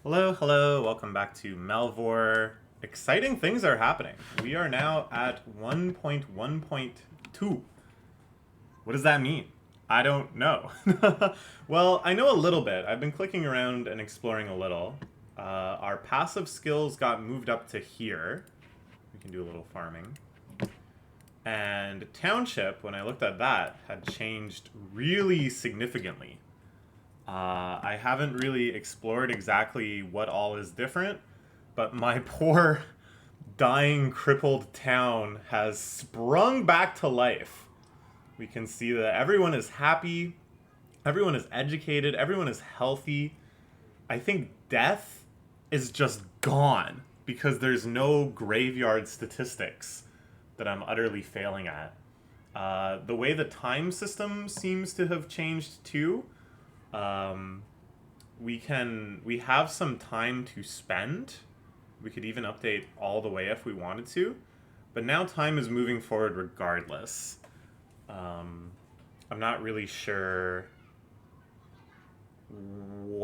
Hello, hello, welcome back to Melvor. Exciting things are happening. We are now at 1.1.2. What does that mean? I don't know. Well, I know a little bit. I've been clicking around and exploring a little. Our passive skills got moved up to here. We can do a little farming. And Township, when I looked at that, had changed really significantly. I haven't really explored exactly what all is different, but my poor, dying, crippled town has sprung back to life. We can see that everyone is happy, everyone is educated, everyone is healthy. I think death is just gone because there's no graveyard statistics that I'm utterly failing at. The way the time system seems to have changed too. We have some time to spend. We could even update all the way if we wanted to, but now time is moving forward regardless. I'm not really sure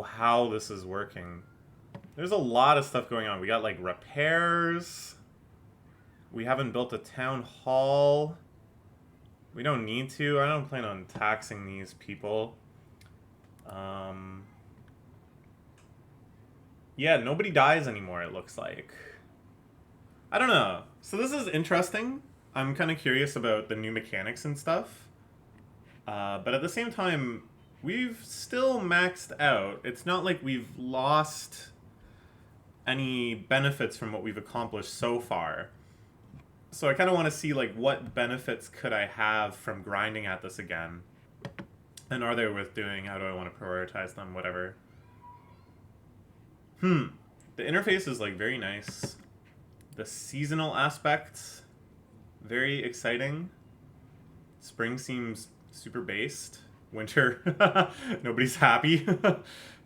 how this is working. There's a lot of stuff going on. We got like repairs. We haven't built a town hall. We don't need to. I don't plan on taxing these people. Yeah, nobody dies anymore, it looks like. I don't know. So this is interesting. I'm kind of curious about the new mechanics and stuff. But at the same time, we've still maxed out. It's not like we've lost any benefits from what we've accomplished so far. So I kind of want to see, like, what benefits could I have from grinding at this again? And are they worth doing? How do I want to prioritize them? Whatever. The interface is, like, very nice. The seasonal aspects, very exciting. Spring seems super based. Winter, nobody's happy.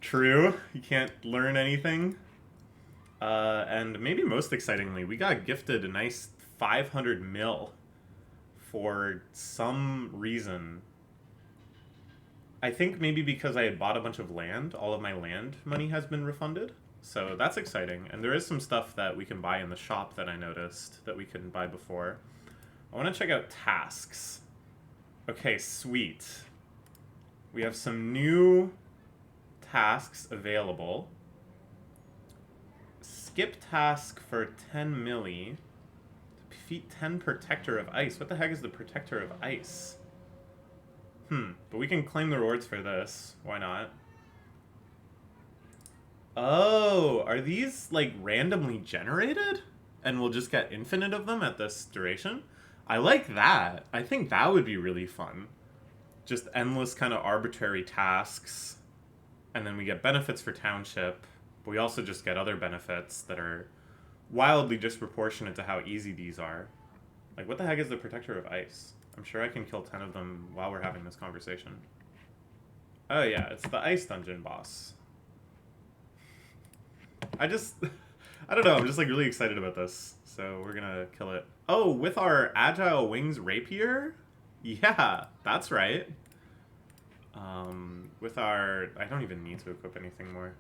True, you can't learn anything. And maybe most excitingly, we got gifted a nice 500 mil for some reason. I think maybe because I had bought a bunch of land, all of my land money has been refunded. So that's exciting. And there is some stuff that we can buy in the shop that I noticed that we couldn't buy before. I want to check out tasks. Okay, sweet. We have some new tasks available. Skip task for 10 milli. Defeat 10 Protector of Ice. What the heck is the Protector of Ice? But we can claim the rewards for this. Why not? Oh, are these, like, randomly generated? And we'll just get infinite of them at this duration? I like that. I think that would be really fun. Just endless kind of arbitrary tasks. And then we get benefits for Township. But we also just get other benefits that are wildly disproportionate to how easy these are. Like, what the heck is the Protector of Ice? I'm sure I can kill 10 of them while we're having this conversation. Oh yeah, it's the Ice Dungeon boss. I don't know, I'm just like really excited about this. So we're gonna kill it. Oh, with our Agile Wings Rapier? Yeah, that's right. With our... I don't even need to equip anything more.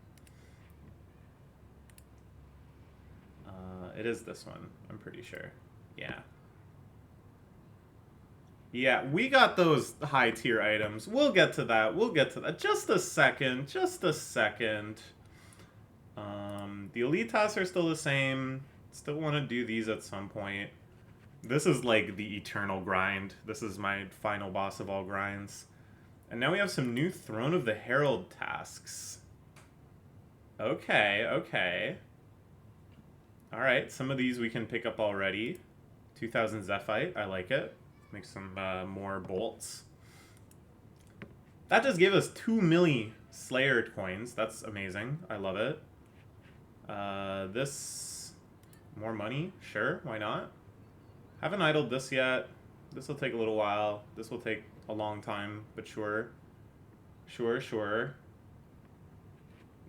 It is this one, I'm pretty sure. Yeah. Yeah, we got those high tier items. We'll get to that. We'll get to that. Just a second. Just a second. The elite tasks are still the same. Still want to do these at some point. This is like the eternal grind. This is my final boss of all grinds. And now we have some new Throne of the Herald tasks. Okay, okay. Alright, some of these we can pick up already. 2000 Zephite, I like it. Make some more bolts. That just gave us 2 milli Slayer coins. That's amazing. I love it. This... more money? Sure, why not? Haven't idled this yet. This will take a little while. This will take a long time, but sure. Sure, sure.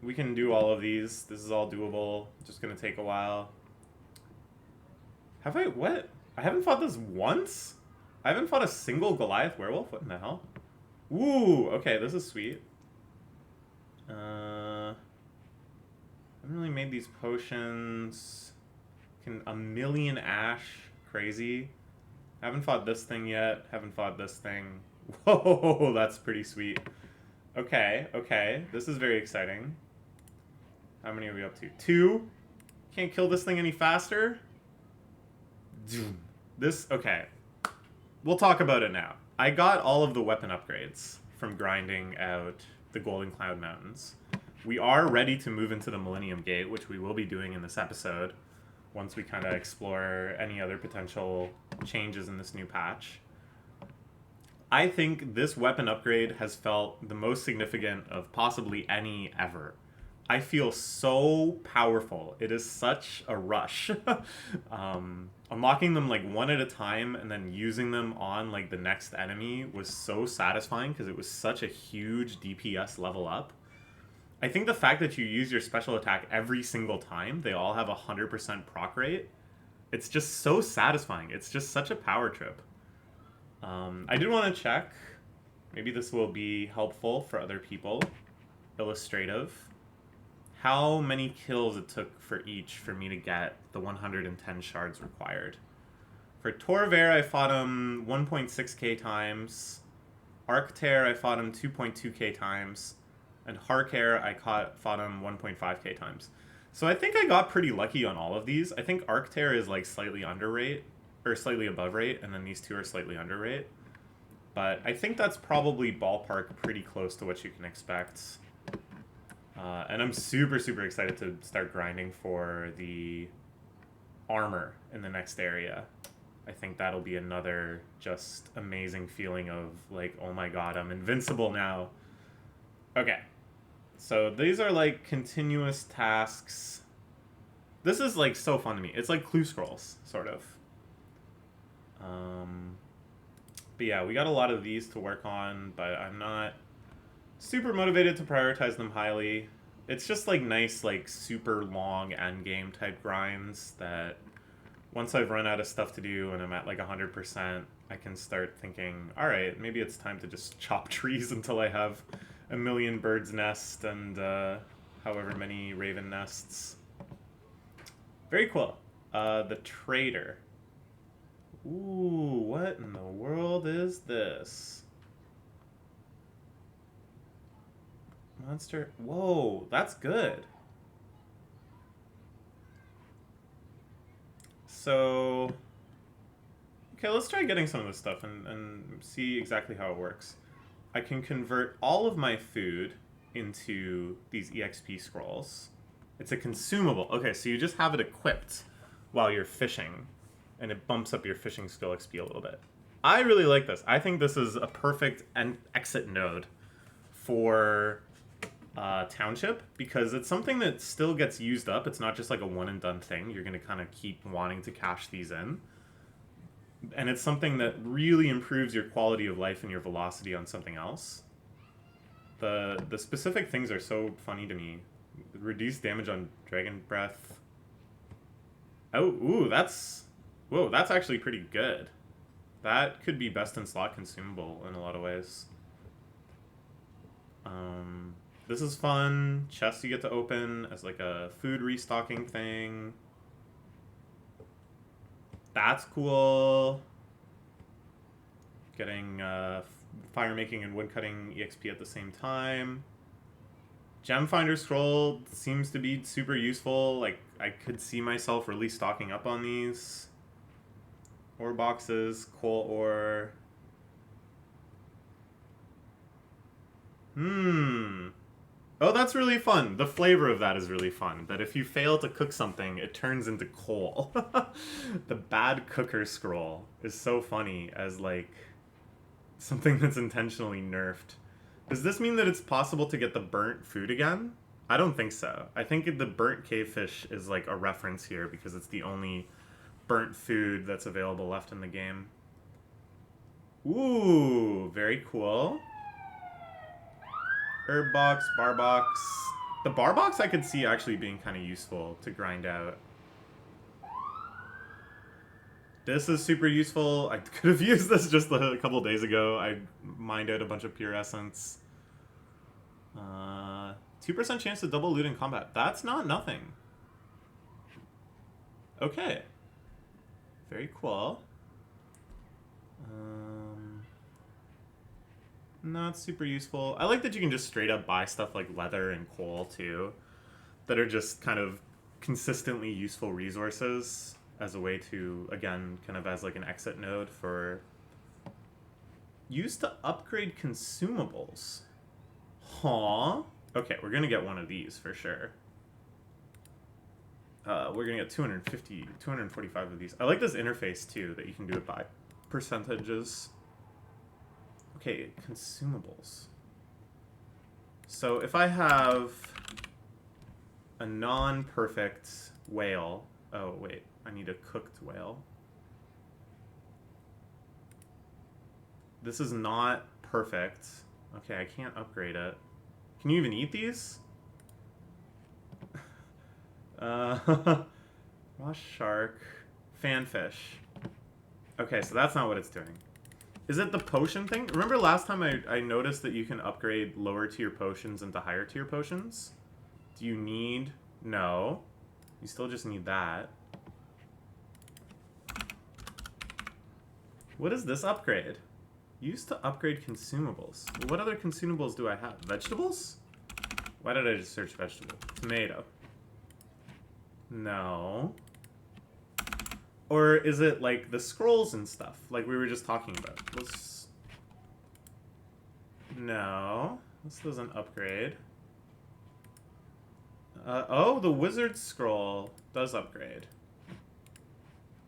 We can do all of these. This is all doable. Just gonna take a while. Have I... what? I haven't fought this once? I haven't fought a single Goliath werewolf? What in the hell? Ooh, okay, this is sweet. made these potions. Can a million ash. Crazy. Haven't fought this thing yet. Haven't fought this thing. Whoa, that's pretty sweet. Okay, okay. This is very exciting. How many are we up to? 2? Can't kill this thing any faster? This, okay. We'll talk about it now. I got all of the weapon upgrades from grinding out the Golden Cloud Mountains. We are ready to move into the Millennium Gate, which we will be doing in this episode once we kind of explore any other potential changes in this new patch. I think this weapon upgrade has felt the most significant of possibly any ever. I feel so powerful. It is such a rush. Unlocking them like one at a time and then using them on like the next enemy was so satisfying because it was such a huge DPS level up. I think the fact that you use your special attack every single time, they all have 100% proc rate, it's just so satisfying. It's just such a power trip. I did want to check. Maybe this will be helpful for other people. Illustrative. How many kills it took for each for me to get the 110 shards required. For Torvair, I fought him 1.6k times. Arctair, I fought him 2.2k times. And Harkair, I fought him 1.5k times. So I think I got pretty lucky on all of these. I think Arctair is like slightly under rate, or slightly above rate, and then these two are slightly under rate. But I think that's probably ballpark pretty close to what you can expect. And I'm super, super excited to start grinding for the armor in the next area. I think that'll be another just amazing feeling of like, oh my god, I'm invincible now. Okay. So these are like continuous tasks. This is like so fun to me. It's like clue scrolls, sort of. But yeah, we got a lot of these to work on, but I'm not super motivated to prioritize them highly. It's just like nice, like super long endgame type grinds that once I've run out of stuff to do and I'm at like 100%, I can start thinking, all right, maybe it's time to just chop trees until I have a million birds' nests and however many raven nests. Very cool. The trader. Ooh, what in the world is this? Monster. Whoa, that's good. So, okay, let's try getting some of this stuff and see exactly how it works. I can convert all of my food into these EXP scrolls. It's a consumable. Okay, so you just have it equipped while you're fishing, and it bumps up your fishing skill XP a little bit. I really like this. I think this is a perfect exit node for Township, because it's something that still gets used up. It's not just like a one and done thing. You're going to kind of keep wanting to cash these in. And it's something that really improves your quality of life and your velocity on something else. The specific things are so funny to me. Reduced damage on Dragon Breath. Oh, ooh, that's... Whoa, that's actually pretty good. That could be best in slot consumable in a lot of ways. This is fun. Chests you get to open as like a food restocking thing. That's cool. Getting fire making and wood cutting EXP at the same time. Gem Finder Scroll seems to be super useful. Like, I could see myself really stocking up on these. Ore boxes, coal ore. Oh, that's really fun. The flavor of that is really fun. That if you fail to cook something, it turns into coal. The bad cooker scroll is so funny as, like, something that's intentionally nerfed. Does this mean that it's possible to get the burnt food again? I don't think so. I think the burnt cavefish is, like, a reference here because it's the only burnt food that's available left in the game. Ooh, very cool. Herb box, bar box. The bar box I could see actually being kind of useful to grind out. This is super useful. I could have used this just a couple days ago. I mined out a bunch of pure essence. 2% chance to double loot in combat. That's not nothing. Okay. Very cool. Not super useful. I like that you can just straight up buy stuff like leather and coal too, that are just kind of consistently useful resources as a way to, again, kind of as like an exit node for use to upgrade consumables. Huh? Okay, we're gonna get one of these for sure. We're gonna get 250, 245 of these. I like this interface too, that you can do it by percentages. Okay, consumables. So if I have a non-perfect whale... Oh, wait. I need a cooked whale. This is not perfect. Okay, I can't upgrade it. Can you even eat these? Raw shark. Fanfish. Okay, so that's not what it's doing. Is it the potion thing? Remember last time I noticed that you can upgrade lower tier potions into higher tier potions? Do you need... No. You still just need that. What is this upgrade? Used to upgrade consumables. What other consumables do I have? Vegetables? Why did I just search vegetable? Tomato. No. Or is it like the scrolls and stuff, like we were just talking about? Let's... No. This doesn't upgrade. Oh, the wizard scroll does upgrade.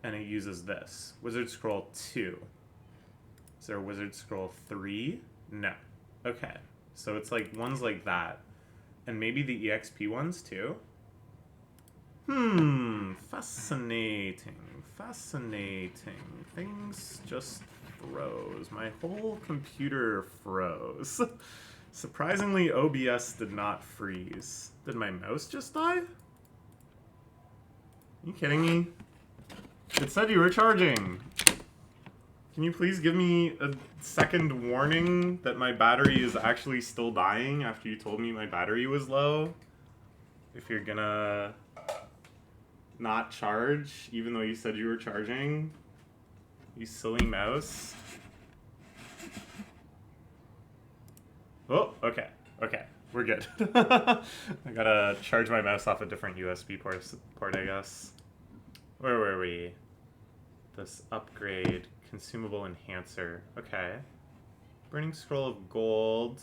And it uses this. Wizard scroll 2. Is there a wizard scroll 3? No. Okay. So it's like ones like that. And maybe the EXP ones too? Fascinating. Fascinating. Things just froze. My whole computer froze. Surprisingly, OBS did not freeze. Did my mouse just die? Are you kidding me? It said you were charging. Can you please give me a second warning that my battery is actually still dying after you told me my battery was low? If you're gonna not charge, even though you said you were charging. You silly mouse. Oh, okay. Okay, we're good. I gotta charge my mouse off a different USB port, I guess. Where were we? This upgrade, consumable enhancer. Okay. Burning scroll of gold.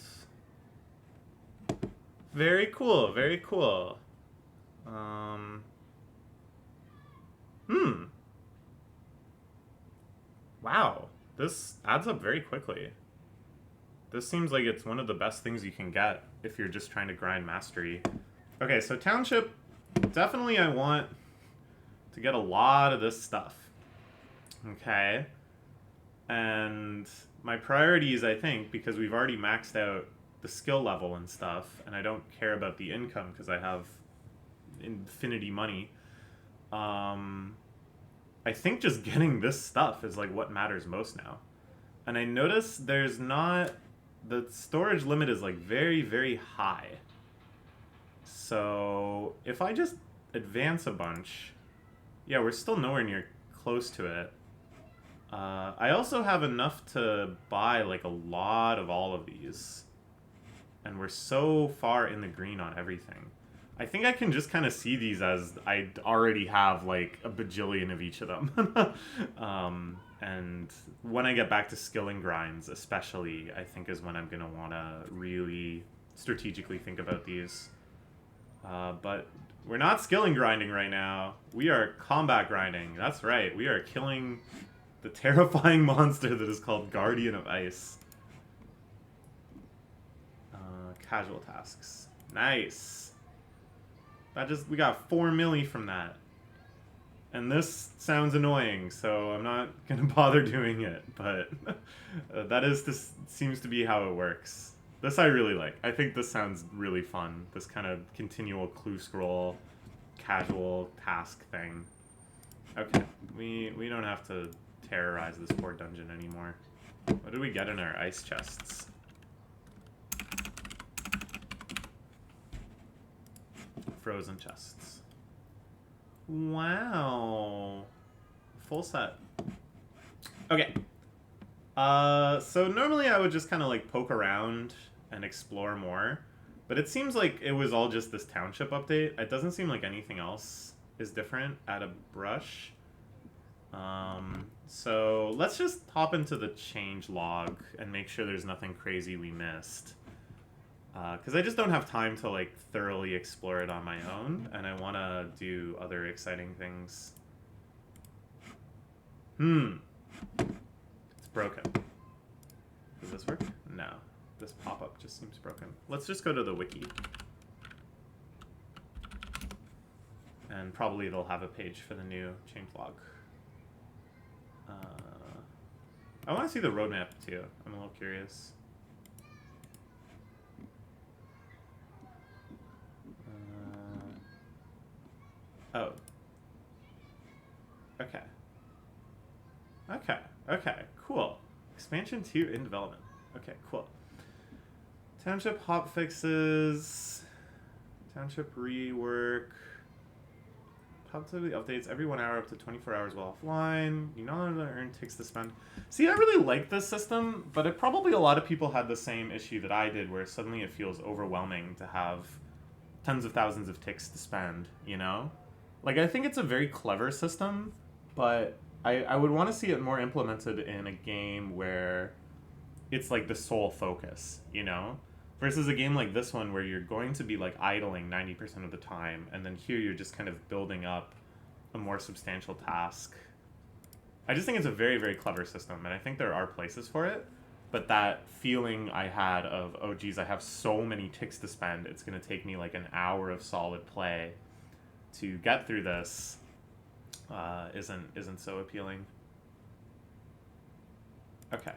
Very cool, very cool. Wow, this adds up very quickly. This seems like it's one of the best things you can get if you're just trying to grind mastery. Okay, so township, definitely I want to get a lot of this stuff. Okay. And my priorities, I think, because we've already maxed out the skill level and stuff, and I don't care about the income because I have infinity money. I think just getting this stuff is like what matters most now. And I notice there's not... The storage limit is like very, very high. So if I just advance a bunch... Yeah, we're still nowhere near close to it. I also have enough to buy like a lot of all of these. And we're so far in the green on everything. I think I can just kind of see these as I already have like a bajillion of each of them. And when I get back to skilling grinds, especially, I think is when I'm going to want to really strategically think about these. But we're not skilling grinding right now. We are combat grinding. That's right. We are killing the terrifying monster that is called Guardian of Ice. Casual tasks. Nice. We got 4 milli from that. And this sounds annoying, so I'm not gonna bother doing it, but this seems to be how it works. This I really like. I think this sounds really fun. This kind of continual clue scroll, casual task thing. Okay, we don't have to terrorize this poor dungeon anymore. What did we get in our ice chests? Frozen chests. Wow. Full set. Okay. So normally I would just kind of like poke around and explore more, but it seems like it was all just this township update. It doesn't seem like anything else is different. Add a brush. So let's just hop into the change log and make sure there's nothing crazy we missed. Because I just don't have time to like thoroughly explore it on my own, and I want to do other exciting things. It's broken. Does this work? No. This pop-up just seems broken. Let's just go to the wiki. And probably they'll have a page for the new changelog. I want to see the roadmap too. I'm a little curious. Oh. Okay. Okay, cool. Expansion 2 in development. Okay, cool. Township hop fixes. Township rework. Positively updates every 1 hour up to 24 hours while offline. You no longer earn ticks to spend. See, I really like this system, but it probably a lot of people had the same issue that I did, where suddenly it feels overwhelming to have tons of thousands of ticks to spend, you know? Like, I think it's a very clever system, but I would want to see it more implemented in a game where it's like the sole focus, you know? Versus a game like this one where you're going to be like idling 90% of the time, and then here you're just kind of building up a more substantial task. I just think it's a very, very clever system, and I think there are places for it, but that feeling I had of, oh geez, I have so many ticks to spend, it's going to take me like an hour of solid play to get through this, isn't so appealing. Okay,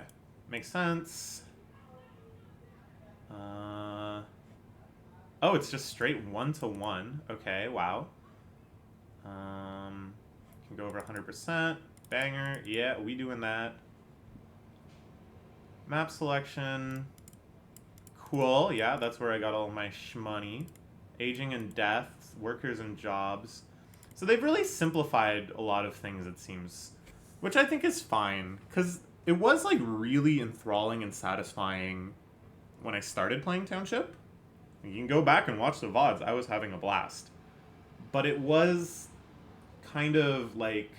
makes sense. Oh, it's just straight 1-to-1. Okay, wow. Can go over 100%. Banger. Yeah, we doing that. Map selection. Cool. Yeah, that's where I got all my shmoney. Aging and death. Workers and jobs. So they've really simplified a lot of things, it seems. Which I think is fine. Because it was, like, really enthralling and satisfying when I started playing Township. You can go back and watch the VODs. I was having a blast. But it was kind of like,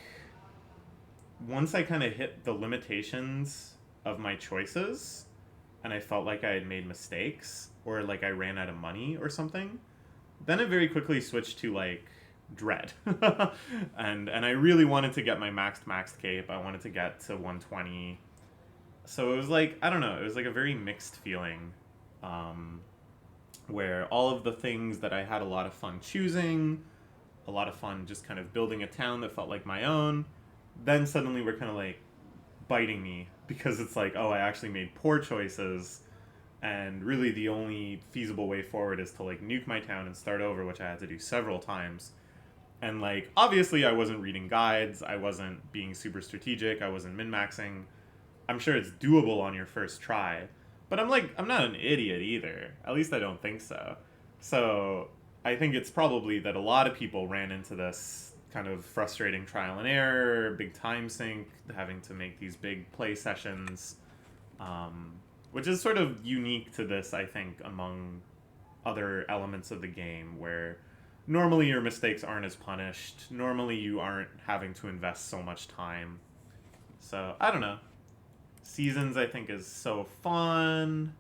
once I kind of hit the limitations of my choices, and I felt like I had made mistakes, or like I ran out of money or something, then it very quickly switched to like dread. and I really wanted to get my maxed cape. I wanted to get to 120. So it was like, I don't know, it was like a very mixed feeling. Where all of the things that I had a lot of fun choosing, a lot of fun just kind of building a town that felt like my own, then suddenly were kind of like biting me, because it's like, oh, I actually made poor choices, and really the only feasible way forward is to like nuke my town and start over, which I had to do several times. And like, obviously I wasn't reading guides, I wasn't being super strategic, I wasn't min-maxing. I'm sure it's doable on your first try, but I'm not an idiot either. At least I don't think so. So I think it's probably that a lot of people ran into this kind of frustrating trial and error, big time sink, having to make these big play sessions, which is sort of unique to this, I think, among other elements of the game, where normally your mistakes aren't as punished. Normally you aren't having to invest so much time. So, I don't know. Seasons, I think, is so fun.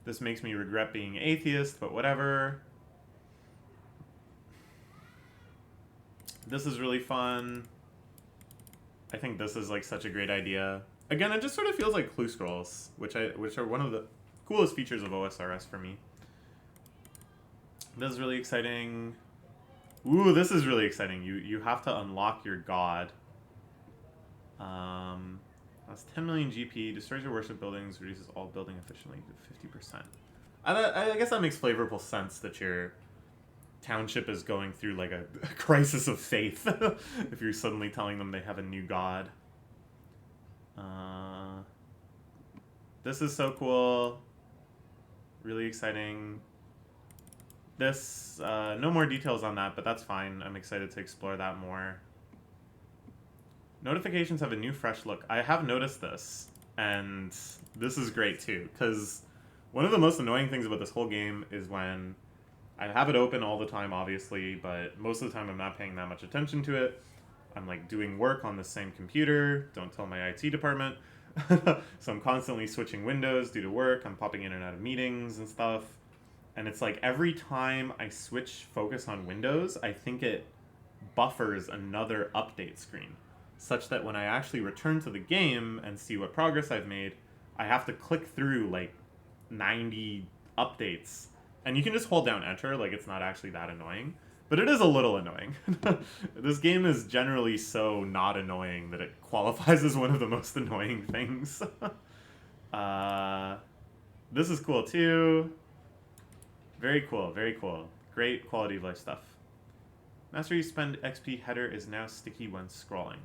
This makes me regret being atheist, but whatever. This is really fun. I think this is like such a great idea. Again, it just sort of feels like clue scrolls, which are one of the coolest features of OSRS for me. This is really exciting. Ooh, this is really exciting. You have to unlock your god. That's 10 million GP, destroys your worship buildings, reduces all building efficiently to 50%. I guess that makes flavorful sense that your township is going through like a crisis of faith if you're suddenly telling them they have a new god. This is so cool. Really exciting. This, no more details on that, but that's fine. I'm excited to explore that more. Notifications have a new, fresh look. I have noticed this, and this is great too, because one of the most annoying things about this whole game is when I have it open all the time, obviously, but most of the time I'm not paying that much attention to it. I'm like doing work on the same computer, don't tell my IT department. So I'm constantly switching windows due to work. I'm popping in and out of meetings and stuff. And it's like every time I switch focus on Windows, I think it buffers another update screen, such that when I actually return to the game and see what progress I've made, I have to click through like 90 updates. And you can just hold down enter, like it's not actually that annoying. But it is a little annoying. This game is generally so not annoying that it qualifies as one of the most annoying things. This is cool too. Very cool, very cool. Great quality of life stuff. Master use spend XP header is now sticky when scrolling.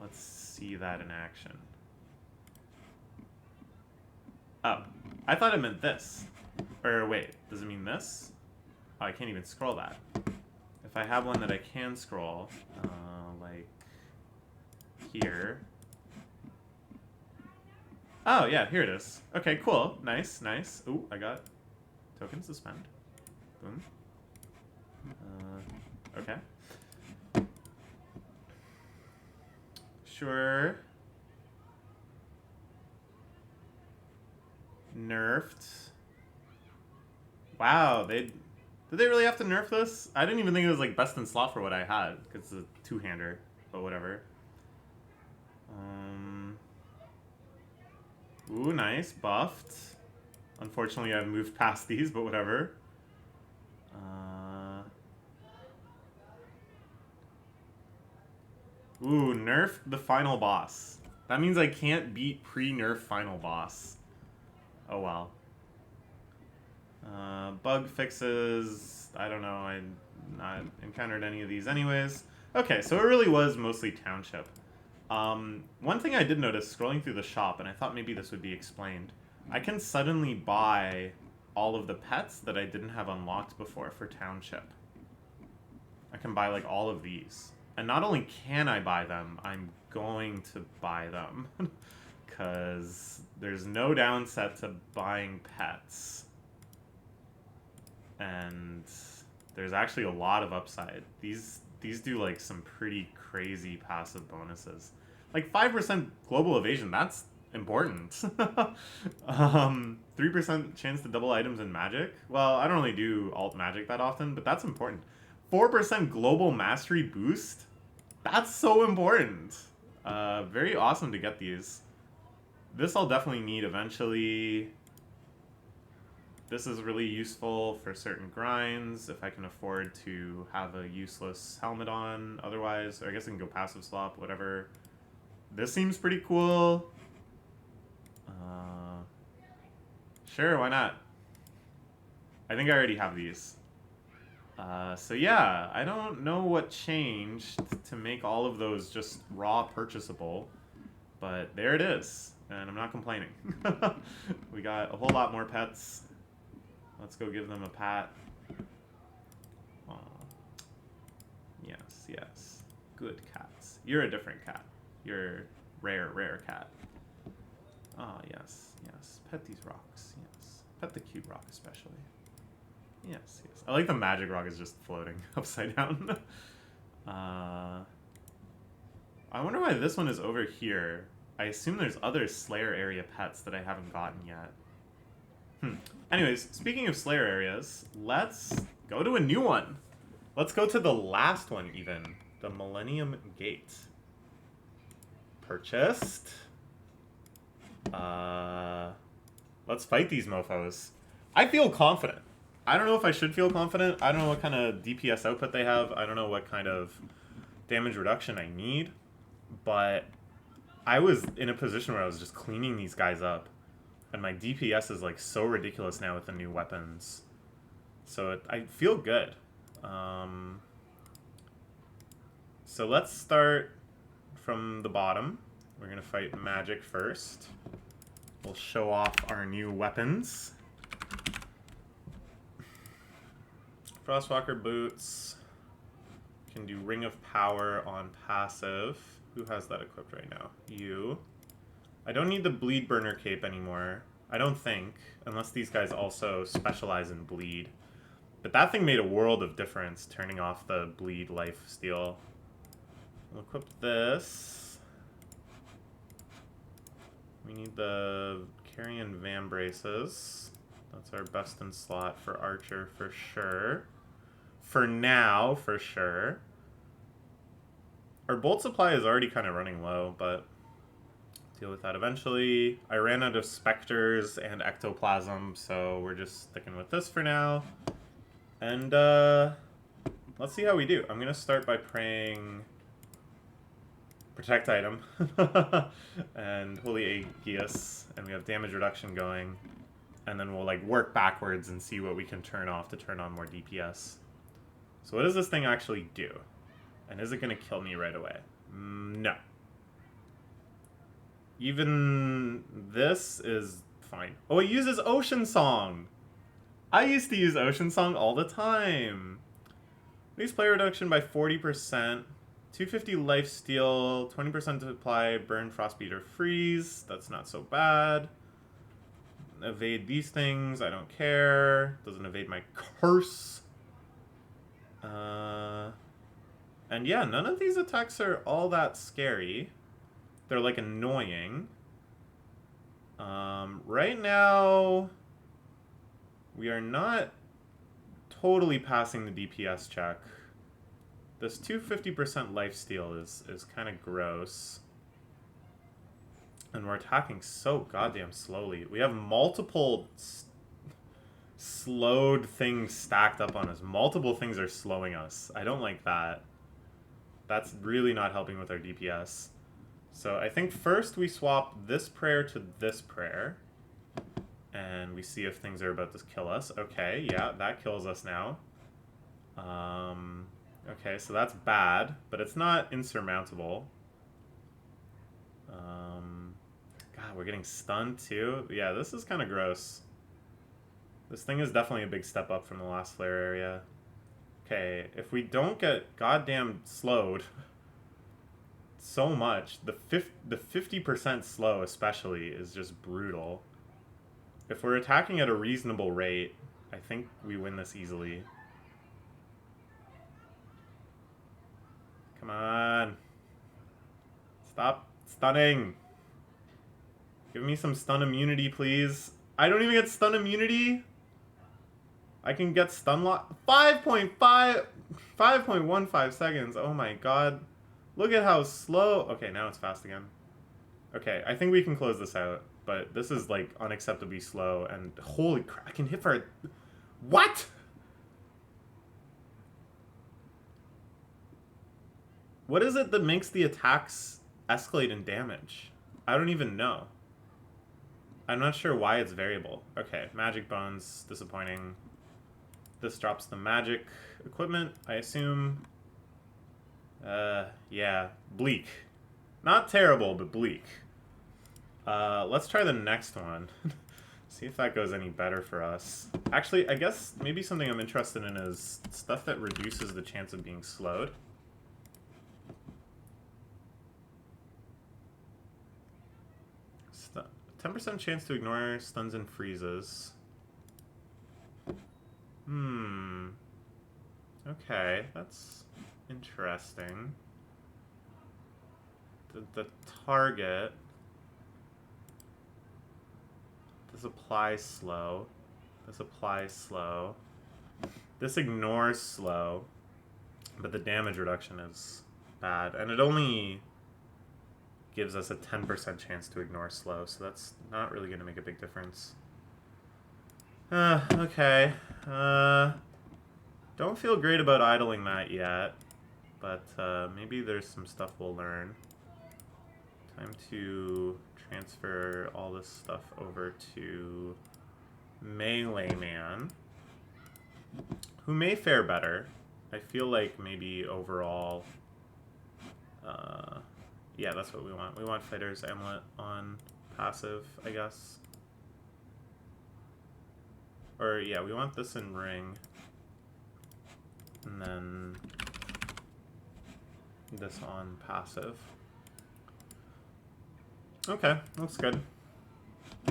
Let's see that in action. Oh, I thought it meant this. Or wait, does it mean this? Oh, I can't even scroll that. If I have one that I can scroll, like here. Oh, yeah, here it is. Okay, cool. Nice, nice. Ooh, I got token suspend. Boom. Okay. Sure. Nerfed. Wow, did they really have to nerf this? I didn't even think it was like best in slot for what I had, because it's a two-hander, but whatever. Ooh, nice, buffed. Unfortunately, I've moved past these, but whatever. Ooh, nerf the final boss. That means I can't beat pre-nerf final boss. Oh well. Bug fixes. I don't know. I not encountered any of these anyways. Okay, so it really was mostly township. One thing I did notice scrolling through the shop, and I thought maybe this would be explained, I can suddenly buy all of the pets that I didn't have unlocked before for township. I can buy like all of these. And not only can I buy them, I'm going to buy them. Because there's no downside to buying pets. And there's actually a lot of upside. These do like some pretty crazy passive bonuses. Like 5% global evasion, that's important. 3% chance to double items in magic. Well, I don't really do alt magic that often, but that's important. 4% global mastery boost. That's so important. Very awesome to get these. This I'll definitely need eventually. This is really useful for certain grinds, if I can afford to have a useless helmet on otherwise. Or I guess I can go passive swap, whatever. This seems pretty cool. Sure, why not? I think I already have these. So yeah, I don't know what changed to make all of those just raw purchasable, but there it is, and I'm not complaining. We got a whole lot more pets. Let's go give them a pat. Aw. Yes, yes. Good cats. You're a different cat. You're rare cat. Ah, yes, yes. Pet these rocks, yes. Pet the cute rock especially. Yes, yes. I like the magic rock is just floating upside down. I wonder why this one is over here. I assume there's other Slayer area pets that I haven't gotten yet. Anyways, speaking of Slayer areas, let's go to a new one. Let's go to the last one even. The Millennium Gate. Purchased. Let's fight these mofos. I feel confident. I don't know if I should feel confident. I don't know what kind of DPS output they have. I don't know what kind of damage reduction I need. But I was in a position where I was just cleaning these guys up. And my DPS is like so ridiculous now with the new weapons. So I feel good. So let's start from the bottom. We're going to fight magic first. We'll show off our new weapons. Frostwalker boots. Can do Ring of Power on passive. Who has that equipped right now? You. I don't need the Bleed Burner cape anymore. I don't think. Unless these guys also specialize in bleed. But that thing made a world of difference, turning off the bleed life steal. We'll equip this. We need the Carrion Van Braces. That's our best in slot for Archer for sure. For now, for sure. Our bolt supply is already kind of running low, but deal with that eventually. I ran out of Spectres and Ectoplasm, so we're just sticking with this for now. And let's see how we do. I'm going to start by praying Protect Item and Holy Aegeus, and we have damage reduction going. And then we'll like work backwards and see what we can turn off to turn on more DPS. So what does this thing actually do? And is it going to kill me right away? No. Even this is fine. Oh, it uses Ocean Song! I used to use Ocean Song all the time. Increase player reduction by 40%. 250 lifesteal, 20% to apply burn, frostbeat, or freeze. That's not so bad. Evade these things, I don't care. Doesn't evade my curse. And yeah, none of these attacks are all that scary. They're like annoying. Right now, we are not totally passing the DPS check. This 250% lifesteal is kind of gross. And we're attacking so goddamn slowly. We have multiple slowed things stacked up on us. Multiple things are slowing us. I don't like that. That's really not helping with our DPS. So I think first we swap this prayer to this prayer. And we see if things are about to kill us. Okay, yeah, that kills us now. Okay, so that's bad, but it's not insurmountable. God, we're getting stunned too. Yeah, this is kind of gross. This thing is definitely a big step up from the last flare area. Okay, if we don't get goddamn slowed so much, the 50% slow especially is just brutal. If we're attacking at a reasonable rate, I think we win this easily. Come on. Stop stunning. Give me some stun immunity, please. I don't even get stun immunity? I can get stun lock. 5.15 seconds. Oh my god. Look at how slow. Okay, now it's fast again. Okay, I think we can close this out. But this is like unacceptably slow. And holy crap, I can hit for a... What? What is it that makes the attacks escalate in damage? I don't even know. I'm not sure why it's variable. Okay, magic bones, disappointing. This drops the magic equipment, I assume. Yeah, bleak. Not terrible, but bleak. Let's try the next one. See if that goes any better for us. Actually, I guess maybe something I'm interested in is stuff that reduces the chance of being slowed. 10% chance to ignore stuns and freezes. Okay, that's interesting. The target. This applies slow. This applies slow. This ignores slow. But the damage reduction is bad. And it only gives us a 10% chance to ignore slow, so that's not really going to make a big difference. Okay. Don't feel great about idling that yet, but maybe there's some stuff we'll learn. Time to transfer all this stuff over to Melee Man, who may fare better. I feel like maybe overall... yeah, that's what we want. We want Fighter's Amulet on passive, I guess. Or, yeah, we want this in ring. And then this on passive. Okay, looks good.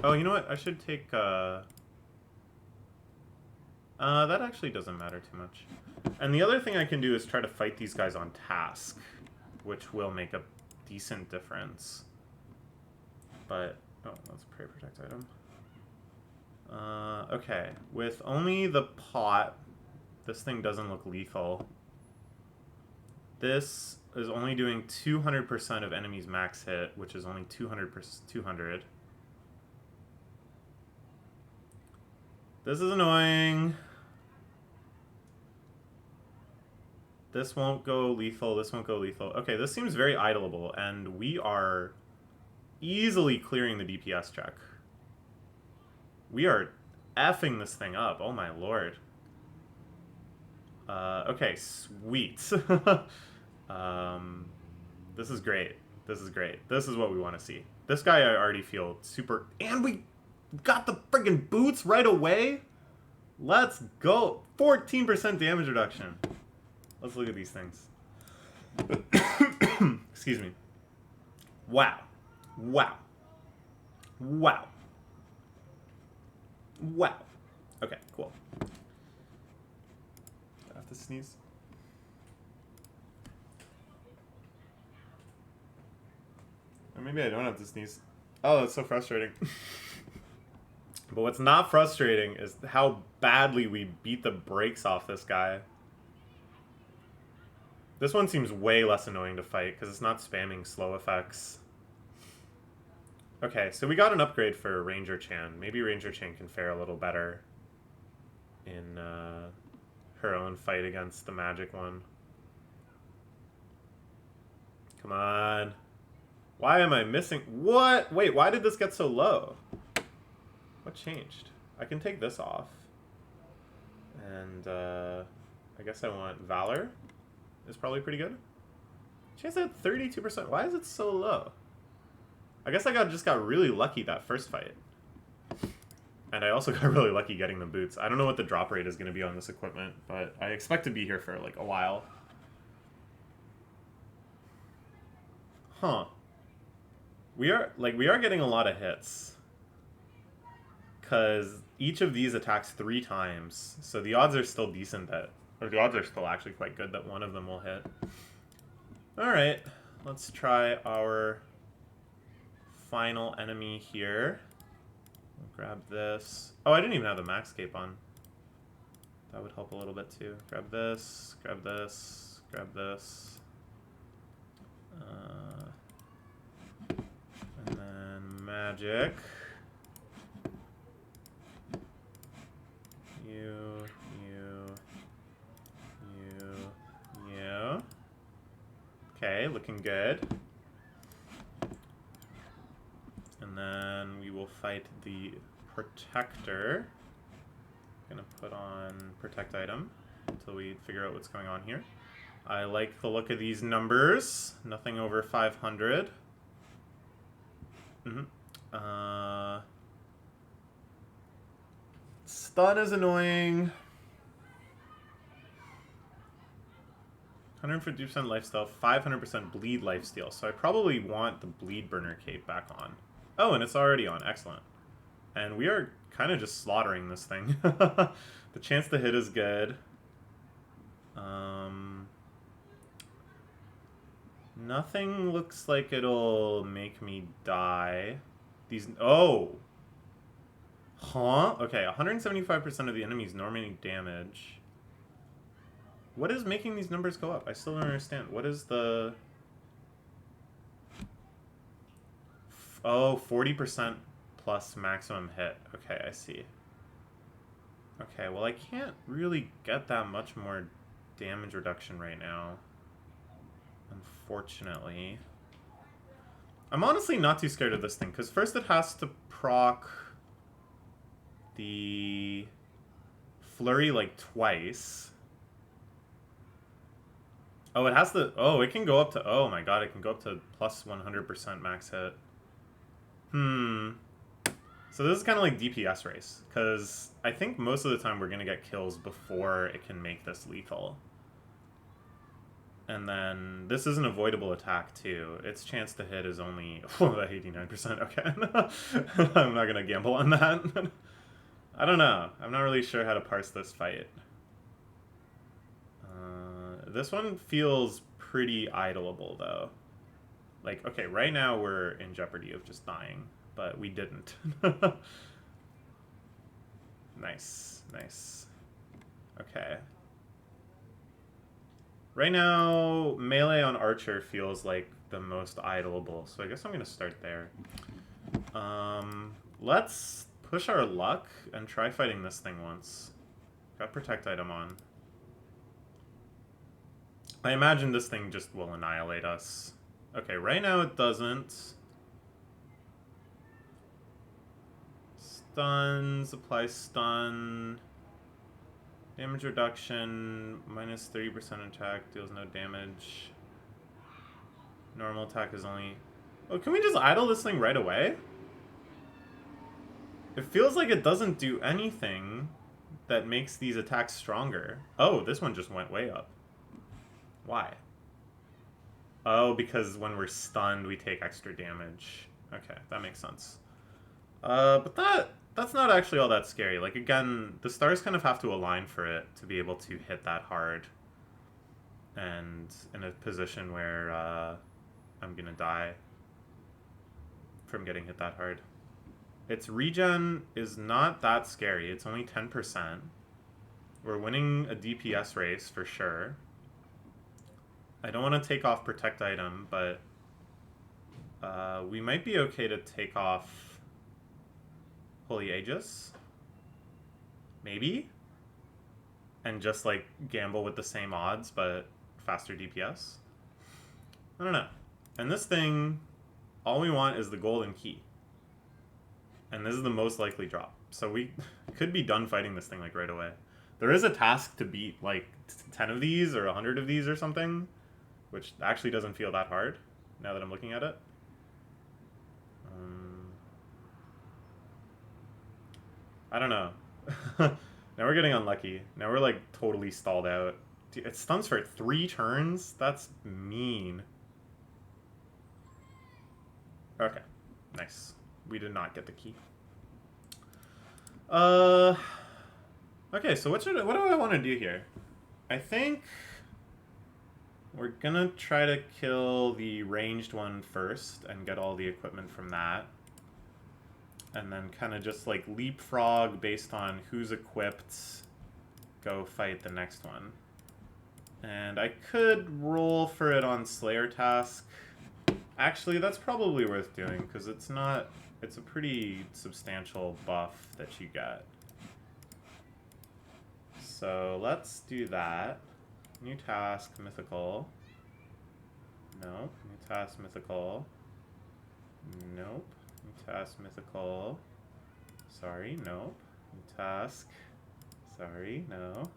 Oh, you know what? I should take... that actually doesn't matter too much. And the other thing I can do is try to fight these guys on task, which will make a decent difference. But... oh, that's a Prey Protect item. Okay. With only the pot, this thing doesn't look lethal. This is only doing 200% of enemies max hit, which is only 200. This is annoying. This won't go lethal, this won't go lethal. Okay, this seems very idleable, and we are easily clearing the DPS check. We are effing this thing up, oh my lord. Okay, sweet. This is great. This is great. This is what we want to see. This guy I already feel super... and we got the friggin' boots right away? Let's go! 14% damage reduction. Let's look at these things. Excuse me. Wow. Wow. Wow. Wow. Okay, cool. I have to sneeze. Or maybe I don't have to sneeze. Oh, that's so frustrating. But what's not frustrating is how badly we beat the brakes off this guy. This one seems way less annoying to fight because it's not spamming slow effects. Okay, so we got an upgrade for Ranger Chan. Maybe Ranger Chan can fare a little better in her own fight against the magic one. Come on. Why am I missing? What? Wait, why did this get so low? What changed? I can take this off. And I guess I want Valor. Is probably pretty good. Chance at 32%. Why is it so low? I guess I just got really lucky that first fight. And I also got really lucky getting the boots. I don't know what the drop rate is going to be on this equipment, but I expect to be here for like a while. Huh. We are getting a lot of hits. Because each of these attacks 3 times. So the odds are still decent that... or the odds are still actually quite good that one of them will hit. Alright, let's try our final enemy here. Grab this. Oh, I didn't even have the max cape on. That would help a little bit too. Grab this, grab this, grab this. And then magic. You. Okay, looking good. And then we will fight the Protector. Gonna put on Protect item until we figure out what's going on here. I like the look of these numbers. Nothing over 500. Stun is annoying. 150% lifesteal, 500% bleed lifesteal. So I probably want the bleed burner cape back on. Oh, and it's already on. Excellent. And we are kind of just slaughtering this thing. The chance to hit is good. Nothing looks like it'll make me die. These... oh! Huh? Okay, 175% of the enemy's normally damage. What is making these numbers go up? I still don't understand. What is the... oh, 40% plus maximum hit. Okay, I see. Okay, well I can't really get that much more damage reduction right now. Unfortunately. I'm honestly not too scared of this thing, because first it has to proc the flurry like twice. Oh, it has to... oh, it can go up to... oh my god, it can go up to plus 100% max hit. So this is kind of like DPS race, because I think most of the time we're going to get kills before it can make this lethal. And then this is an avoidable attack too. Its chance to hit is only 89%. Okay. I'm not going to gamble on that. I don't know. I'm not really sure how to parse this fight. This one feels pretty idleable though. Like, okay, right now we're in jeopardy of just dying, but we didn't. Nice, nice. Okay. Right now, melee on Archer feels like the most idleable, so I guess I'm going to start there. Let's push our luck and try fighting this thing once. Got Protect item on. I imagine this thing just will annihilate us. Okay, right now it doesn't. Stuns, apply stun. Damage reduction, minus 30% attack, deals no damage. Normal attack is only... Oh, can we just idle this thing right away? It feels like it doesn't do anything that makes these attacks stronger. Oh, this one just went way up. Why? Oh, because when we're stunned, we take extra damage. Okay, that makes sense. But that's not actually all that scary. Like, again, the stars kind of have to align for it to be able to hit that hard. And in a position where I'm gonna die from getting hit that hard. Its regen is not that scary. It's only 10%. We're winning a DPS race for sure. I don't want to take off Protect item, but we might be okay to take off Holy Aegis. Maybe? And just, like, gamble with the same odds, but faster DPS. I don't know. And this thing, all we want is the golden key. And this is the most likely drop. So we could be done fighting this thing, like, right away. There is a task to beat, like, 10 of these or 100 of these or something, which actually doesn't feel that hard, now that I'm looking at it. I don't know. Now we're getting unlucky. Now we're, like, totally stalled out. Dude, it stuns for 3 turns? That's mean. Okay. Nice. We did not get the key. Okay, so what do I want to do here? I think we're gonna try to kill the ranged one first and get all the equipment from that. And then kind of just, like, leapfrog based on who's equipped, go fight the next one. And I could roll for it on Slayer task. Actually, that's probably worth doing, because it's a pretty substantial buff that you get. So let's do that. New task, mythical. Nope. New task, mythical. Nope. New task, mythical. Sorry, nope. New task. Sorry, no.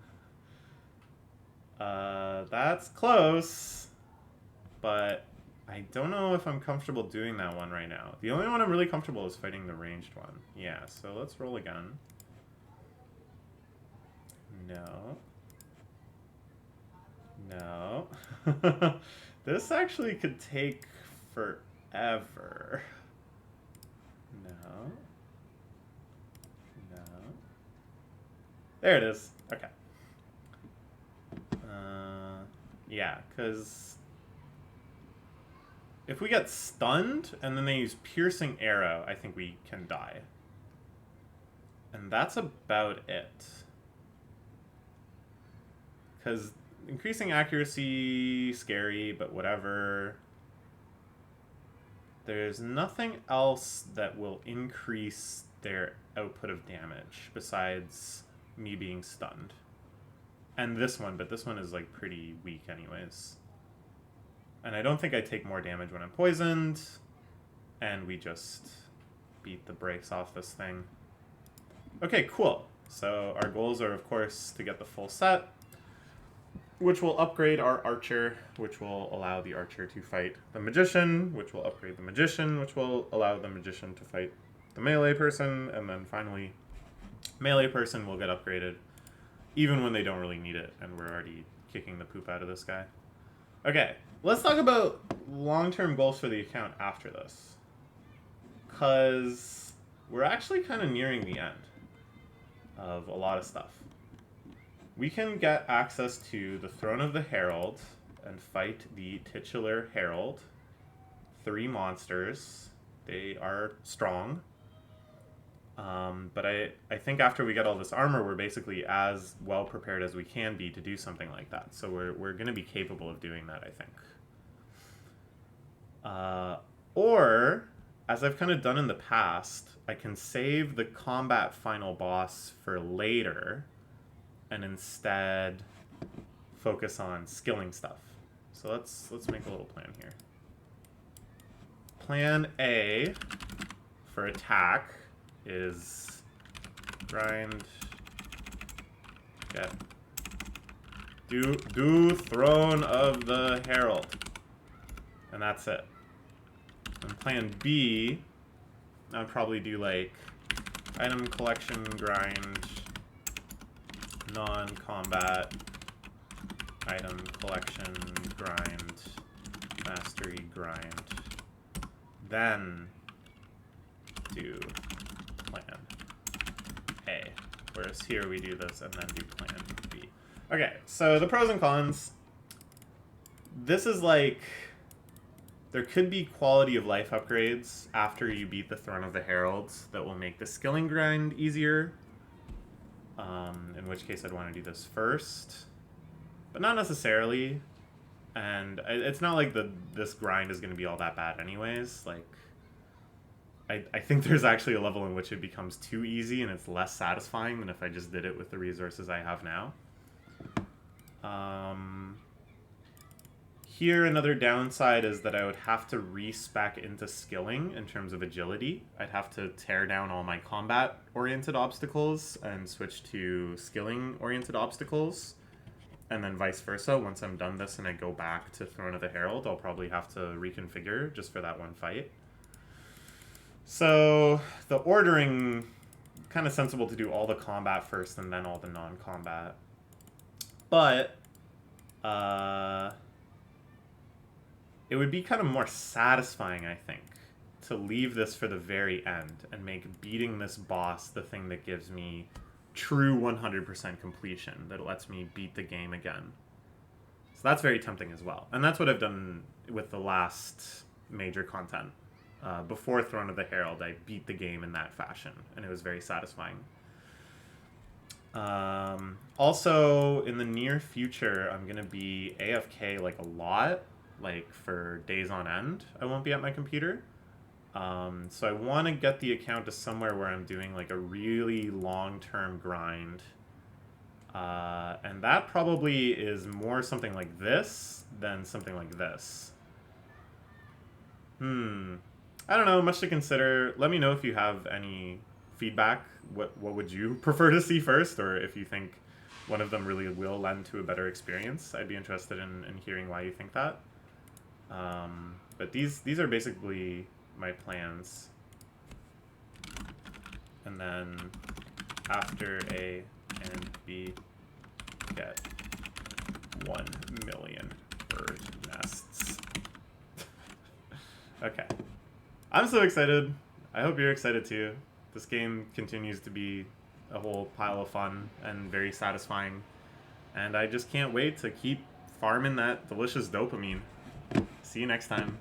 That's close. But I don't know if I'm comfortable doing that one right now. The only one I'm really comfortable is fighting the ranged one. Yeah, so let's roll again. No. No. This actually could take forever. No. No. There it is. Okay. Yeah, because if we get stunned and then they use Piercing Arrow, I think we can die. And that's about it. Because increasing accuracy, scary, but whatever. There's nothing else that will increase their output of damage besides me being stunned. And this one, but this one is, like, pretty weak anyways. And I don't think I take more damage when I'm poisoned. And we just beat the brakes off this thing. Okay, cool. So our goals are, of course, to get the full set, which will upgrade our archer, which will allow the archer to fight the magician, which will upgrade the magician, which will allow the magician to fight the melee person, and then finally, melee person will get upgraded, even when they don't really need it, and we're already kicking the poop out of this guy. Okay, let's talk about long-term goals for the account after this. Because we're actually kind of nearing the end of a lot of stuff. We can get access to the Throne of the Herald and fight the titular Herald. 3 monsters. They are strong. But I think after we get all this armor, we're basically as well prepared as we can be to do something like that. So we're going to be capable of doing that, I think. Or, as I've kind of done in the past, I can save the combat final boss for later and instead focus on skilling stuff. So let's make a little plan here. Plan A for attack is grind, get, do Throne of the Herald, and that's it. And plan B, I'd probably do like item collection grind, non-combat, item collection grind, mastery grind, then do plan A. Whereas here we do this and then do plan B. Okay, so the pros and cons. This is like, there could be quality of life upgrades after you beat the Throne of the Heralds that will make the skilling grind easier. In which case I'd want to do this first. But not necessarily. And it's not like this grind is going to be all that bad anyways. Like, I think there's actually a level in which it becomes too easy and it's less satisfying than if I just did it with the resources I have now. Here, another downside is that I would have to respec into skilling in terms of agility. I'd have to tear down all my combat-oriented obstacles and switch to skilling-oriented obstacles. And then vice versa. Once I'm done this and I go back to Throne of the Herald, I'll probably have to reconfigure just for that one fight. So the ordering, kind of sensible to do all the combat first and then all the non-combat. But it would be kind of more satisfying, I think, to leave this for the very end and make beating this boss the thing that gives me true 100% completion, that lets me beat the game again. So that's very tempting as well. And that's what I've done with the last major content. Before Throne of the Herald, I beat the game in that fashion, and it was very satisfying. Also, in the near future, I'm going to be AFK like a lot, like for days on end. I won't be at my computer. So I want to get the account to somewhere where I'm doing like a really long-term grind. And that probably is more something like this than something like this. I don't know, much to consider. Let me know if you have any feedback. What would you prefer to see first, or if you think one of them really will lend to a better experience. I'd be interested in hearing why you think that. But these are basically my plans. And then after A and B, get 1 million bird nests. Okay. I'm so excited. I hope you're excited too. This game continues to be a whole pile of fun and very satisfying. And I just can't wait to keep farming that delicious dopamine. See you next time.